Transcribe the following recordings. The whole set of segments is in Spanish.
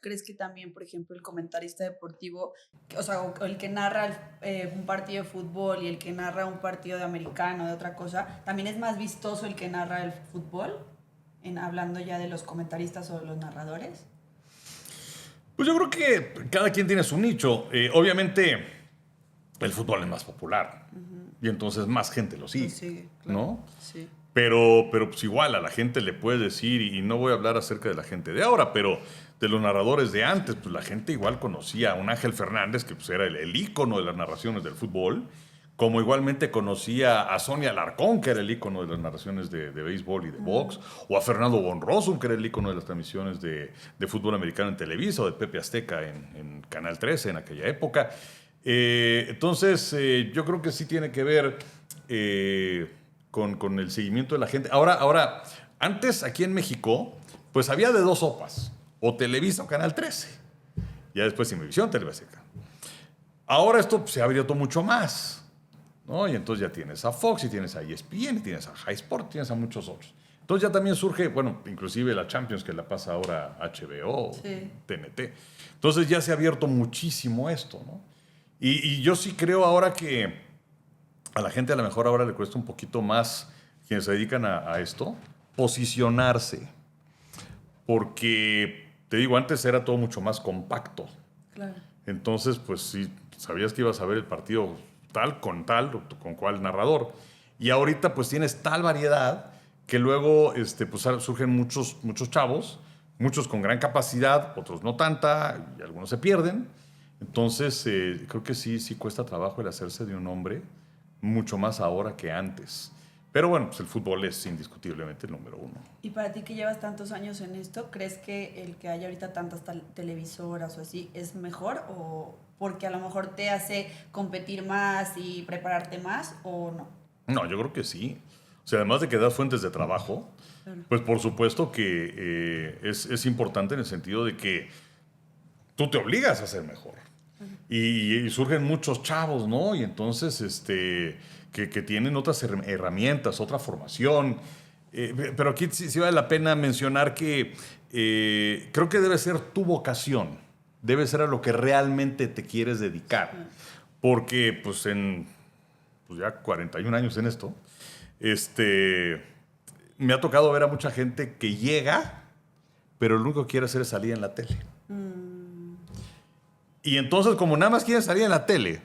crees que también, por ejemplo, el comentarista deportivo, o sea, o el que narra un partido de fútbol y el que narra un partido de americano, de otra cosa, también es más vistoso el que narra el fútbol, hablando ya de los comentaristas o de los narradores? Pues yo creo que cada quien tiene su nicho. Obviamente, el fútbol es más popular. Y entonces más gente lo sigue. Sí, claro. ¿No? Sí. Pero pues igual a la gente le puedes decir, y no voy a hablar acerca de la gente de ahora, pero de los narradores de antes, pues la gente igual conocía a un Ángel Fernández, que pues era el ícono de las narraciones del fútbol, como igualmente conocía a Sonia Alarcón, que era el ícono de las narraciones de béisbol y de box, o a Fernando Bonroso, que era el ícono de las transmisiones de fútbol americano en Televisa, o de Pepe Azteca en Canal 13 en aquella época. Entonces, yo creo que sí tiene que ver con el seguimiento de la gente. Ahora, antes aquí en México, pues había de dos sopas, o Televisa o Canal 13. Ya después Imevisión, Televisa. Ahora esto se ha abierto mucho más, ¿no? Y entonces ya tienes a Fox, y tienes a ESPN, y tienes a High Sport, tienes a muchos otros. Entonces ya también surge, bueno, inclusive la Champions, que la pasa ahora HBO, sí, TNT. Entonces ya se ha abierto muchísimo esto, ¿no? Y yo sí creo ahora que a la gente a lo mejor ahora le cuesta un poquito más, quienes se dedican a esto, posicionarse. Porque, te digo, antes era todo mucho más compacto. Claro. Entonces, pues sí, sabías que ibas a ver el partido tal, con cual narrador. Y ahorita pues tienes tal variedad que luego pues surgen muchos chavos, muchos con gran capacidad, otros no tanta, y algunos se pierden. Entonces, creo que sí cuesta trabajo el hacerse de un hombre, mucho más ahora que antes. Pero bueno, pues el fútbol es indiscutiblemente el número uno. Y para ti que llevas tantos años en esto, ¿crees que el que haya ahorita tantas televisoras o así es mejor? ¿O porque a lo mejor te hace competir más y prepararte más o no? No, yo creo que sí. O sea, además de que das fuentes de trabajo, claro, pues por supuesto que es importante en el sentido de que tú te obligas a ser mejor. Y surgen muchos chavos, ¿no? Y entonces, que tienen otras herramientas, otra formación. Pero aquí sí vale la pena mencionar que creo que debe ser tu vocación. Debe ser a lo que realmente te quieres dedicar. Porque, pues, pues ya 41 años en esto, me ha tocado ver a mucha gente que llega, pero lo único que quiere hacer es salir en la tele. Y entonces, como nada más quieren salir en la tele,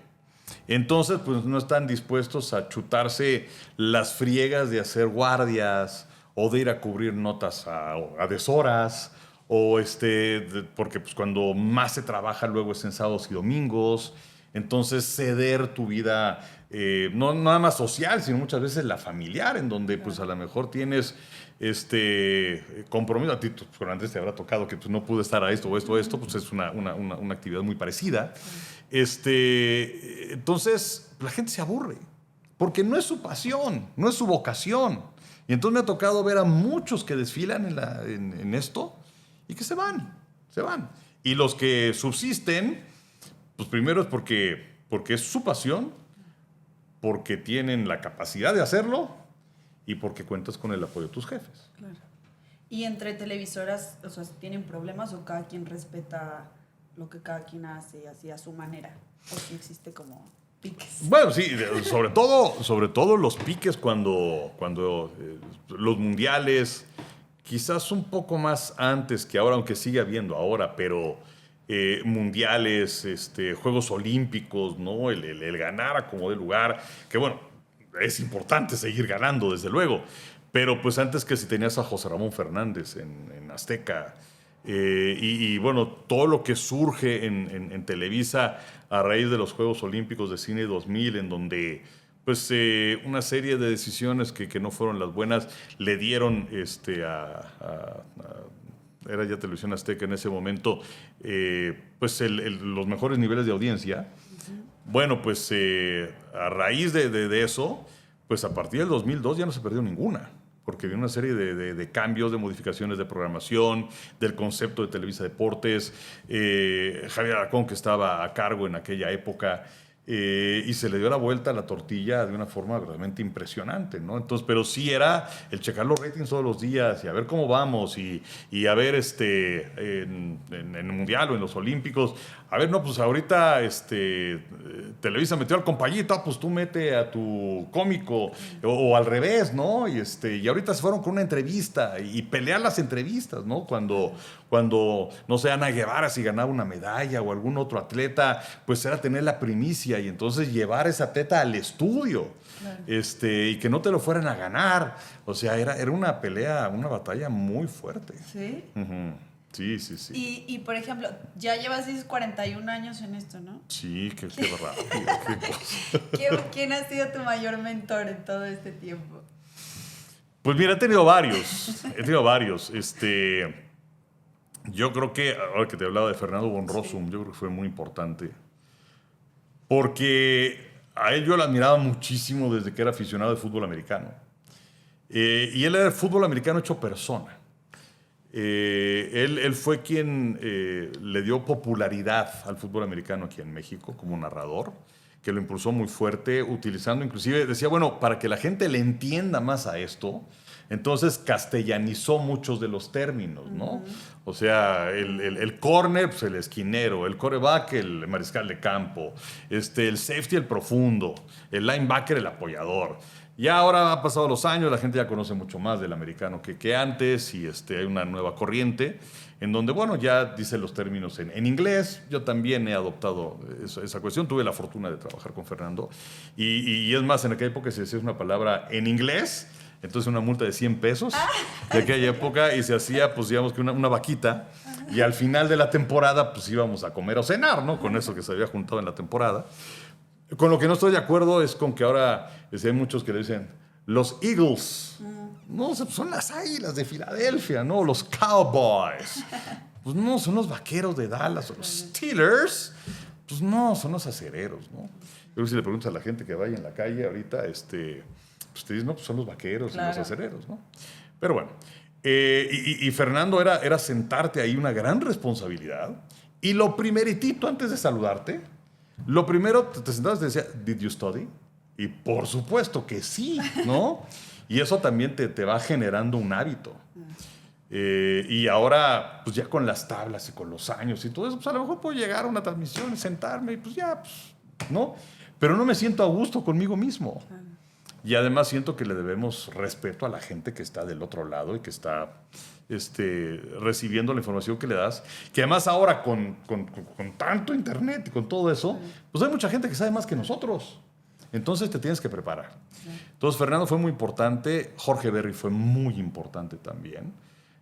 entonces pues no están dispuestos a chutarse las friegas de hacer guardias o de ir a cubrir notas a deshoras, o porque pues cuando más se trabaja luego es en sábados y domingos. Entonces ceder tu vida, no nada más social, sino muchas veces la familiar, en donde pues a lo mejor tienes compromiso. A ti pues, antes te habrá tocado que pues, no pude estar a esto o esto, pues es una actividad muy parecida. Entonces la gente se aburre, porque no es su pasión, no es su vocación. Y entonces me ha tocado ver a muchos que desfilan en esto y que se van. Y los que subsisten, pues primero es porque es su pasión, porque tienen la capacidad de hacerlo y porque cuentas con el apoyo de tus jefes. Claro. ¿Y entre televisoras, o sea, tienen problemas o cada quien respeta lo que cada quien hace así a su manera? ¿O si existe como piques? Bueno, sí, sobre todo los piques cuando los mundiales, quizás un poco más antes que ahora, aunque sigue habiendo ahora, pero mundiales, Juegos Olímpicos, ¿no? El ganar a como de lugar, que bueno, es importante seguir ganando, desde luego, pero pues antes que si tenías a José Ramón Fernández en Azteca, y bueno, todo lo que surge en Televisa a raíz de los Juegos Olímpicos de Cine 2000, en donde pues una serie de decisiones que no fueron las buenas le dieron era ya Televisión Azteca en ese momento, pues los mejores niveles de audiencia. Bueno, pues a raíz de eso, pues a partir del 2002 ya no se perdió ninguna, porque había una serie de cambios, de modificaciones de programación, del concepto de Televisa Deportes, Javier Alarcón, que estaba a cargo en aquella época, y se le dio la vuelta a la tortilla de una forma realmente impresionante, ¿no? Entonces, pero sí era el checar los ratings todos los días y a ver cómo vamos y a ver en el Mundial o en los Olímpicos. A ver, no, pues ahorita Televisa metió al compañito, pues tú mete a tu cómico o al revés, ¿no? Y ahorita se fueron con una entrevista y pelear las entrevistas, ¿no? Cuando no sé, Ana Guevara si ganaba una medalla o algún otro atleta, pues era tener la primicia y entonces llevar a esa atleta al estudio, claro. Y que no te lo fueran a ganar. O sea, era una pelea, una batalla muy fuerte. ¿Sí? Uh-huh. Sí, sí, sí. Y, por ejemplo, ya llevas 41 años en esto, ¿no? Sí, qué rápido, qué cosa. ¿Quién ha sido tu mayor mentor en todo este tiempo? Pues mira, he tenido varios. Yo creo que, ahora que te hablaba de Fernando von Rossum, yo creo que fue muy importante. Porque a él yo lo admiraba muchísimo desde que era aficionado de fútbol americano. Y él era el fútbol americano hecho persona. Él fue quien le dio popularidad al fútbol americano aquí en México como narrador, que lo impulsó muy fuerte, utilizando inclusive, decía, bueno, para que la gente le entienda más a esto, entonces castellanizó muchos de los términos, ¿no? Uh-huh. O sea, el corner, pues el esquinero, el quarterback, el mariscal de campo, el safety, el profundo, el linebacker, el apoyador. Ya ahora han pasado los años, la gente ya conoce mucho más del americano que antes y hay una nueva corriente en donde, bueno, ya dice los términos en inglés. Yo también he adoptado esa cuestión. Tuve la fortuna de trabajar con Fernando y es más, en aquella época se decía una palabra en inglés, entonces una multa de 100 pesos de aquella época y se hacía, pues digamos que una vaquita y al final de la temporada pues íbamos a comer o cenar, ¿no? Con eso que se había juntado en la temporada. Con lo que no estoy de acuerdo es con que ahora hay muchos que le dicen los Eagles. No, son las Águilas de Filadelfia, ¿no? Los Cowboys. Pues no, son los Vaqueros de Dallas o los Steelers. Pues no, son los Acereros, ¿no? Yo creo que si le preguntas a la gente que vaya en la calle ahorita, pues te dicen, no, pues son los Vaqueros y los Acereros, ¿no? Pero bueno, y Fernando era sentarte ahí una gran responsabilidad y lo primeritito antes de saludarte, lo primero, te sentabas y te decía, ¿Did you study? Y por supuesto que sí, ¿no? Y eso también te va generando un hábito. Y ahora, pues ya con las tablas y con los años y todo eso, pues a lo mejor puedo llegar a una transmisión y sentarme y pues ya, pues, ¿no? Pero no me siento a gusto conmigo mismo. Y además siento que le debemos respeto a la gente que está del otro lado y que está recibiendo la información que le das, que además ahora con tanto internet y con todo eso, pues hay mucha gente que sabe más que nosotros. Entonces te tienes que preparar. Entonces Fernando fue muy importante, Jorge Berry fue muy importante también.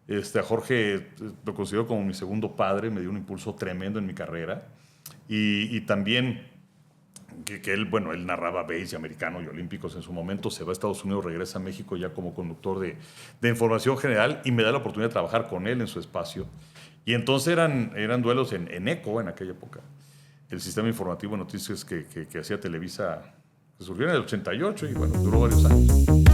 A Jorge lo considero como mi segundo padre, me dio un impulso tremendo en mi carrera. Y también que él, bueno, él narraba base y americano y olímpicos en su momento, se va a Estados Unidos, regresa a México ya como conductor de información general y me da la oportunidad de trabajar con él en su espacio. Y entonces eran duelos en ECO en aquella época, el sistema informativo de noticias que hacía Televisa, que surgió en el 88 y bueno, duró varios años.